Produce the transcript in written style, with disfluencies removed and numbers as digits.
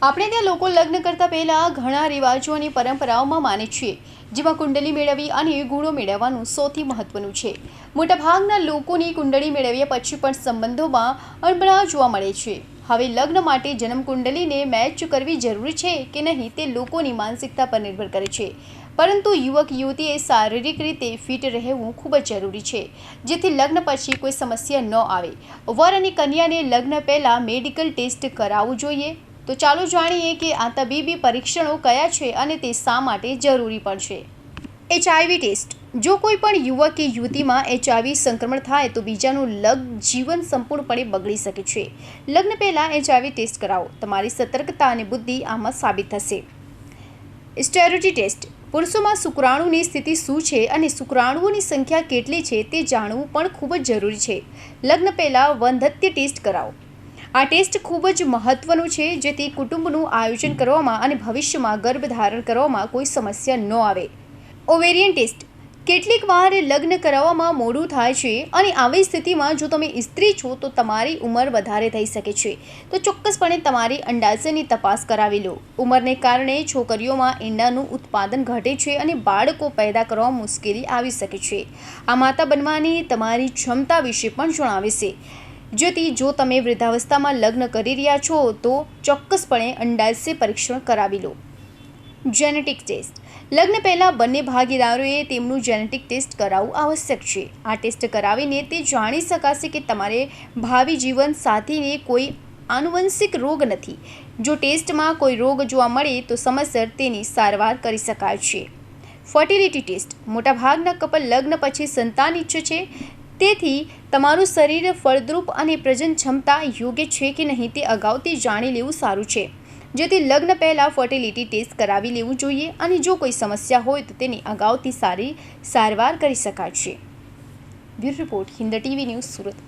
આપણે ત્યાં લોકો લગ્ન કરતા પહેલાં ઘણા રિવાજો અને પરંપરાઓમાં માને છે, જેમાં કુંડલી મેળવવી અને ગુણો મેળવવાનું સૌથી મહત્વનું છે. મોટાભાગના લોકોની કુંડળી મેળવ્યા પછી પણ સંબંધોમાં અણબનાવ જોવા મળે છે. હવે લગ્ન માટે જન્મ કુંડલીને મેચ કરવી જરૂરી છે કે નહીં તે લોકોની માનસિકતા પર નિર્ભર કરે છે. પરંતુ યુવક યુવતીએ શારીરિક રીતે ફિટ રહેવું ખૂબ જ જરૂરી છે, જેથી લગ્ન પછી કોઈ સમસ્યા ન આવે. વર અને કન્યાને લગ્ન પહેલાં મેડિકલ ટેસ્ટ કરાવવું જોઈએ. તો ચાલો જાણીએ કે આ તબીબી પરીક્ષણો કયા છે અને તે શા માટે જરૂરી પણ છે. HIV test. જો કોઈ પણ યુવક કે યુવતીમાં HIV સંક્રમણ થાય તો બીજાનું જીવન સંપૂર્ણપણે બગડી શકે છે. લગ્ન પહેલાં HIV ટેસ્ટ કરાવો. તમારી સતર્કતા અને બુદ્ધિ આમાં સાબિત થશે. Steroid test. પુરુષોમાં શુક્રાણુની સ્થિતિ શું છે અને શુક્રાણુઓની સંખ્યા કેટલી છે તે જાણવું પણ ખૂબ જ જરૂરી છે. લગ્ન પહેલાં વંધ્યત્વ ટેસ્ટ કરાવો. આ ટેસ્ટ ખૂબ જ મહત્વનું છે, જેથી કુટુંબનું આયોજન કરવામાં અને ભવિષ્યમાં ગર્ભધારણ કરવામાં કોઈ સમસ્યા ન આવે. Ovarian test. કેટલીક વાર લગ્ન કરાવવામાં મોડું થાય છે અને આવી સ્થિતિમાં જો તમે સ્ત્રી છો તો તમારી ઉંમર વધારે થઈ શકે છે, તો ચોક્કસપણે તમારી અંડાશયની તપાસ કરાવી લો. ઉંમરને કારણે છોકરીઓમાં ઈંડાનું ઉત્પાદન ઘટે છે અને બાળકો પેદા કરવામાં મુશ્કેલી આવી શકે છે. આ માતા બનવાની તમારી ક્ષમતા વિશે પણ જણાવે છે. જેથી જો તમે વૃદ્ધાવસ્થામાં લગ્ન કરી રહ્યા છો તો ચોક્કસપણે અંડાશય પરીક્ષણ કરાવી લો. Genetic test. લગ્ન પહેલાં બંને ભાગીદારોએ તેમનું જેનેટિક ટેસ્ટ કરાવવું આવશ્યક છે. આ ટેસ્ટ કરાવીને તે જાણી શકાશે કે તમારે ભાવિ જીવન સાથીને કોઈ આનુવંશિક રોગ નથી. જો ટેસ્ટમાં કોઈ રોગ જોવા મળે તો સમયસર તેની સારવાર કરી શકાય છે. Fertility test. મોટાભાગના કપલ લગ્ન પછી સંતાન ઈચ્છે છે, તેથી તમારું શરીર ફળદ્રુપ અને પ્રજનન ક્ષમતા યોગ્ય છે કે નહીં તે અગાઉથી જાણી લેવું સારું છે. જેથી લગ્ન પહેલાં ફર્ટિલિટી ટેસ્ટ કરાવી લેવું જોઈએ અને જો કોઈ સમસ્યા હોય તો તેની અગાઉથી સારી સારવાર કરી શકાય છે. Bureau report, Hind TV news, Surat.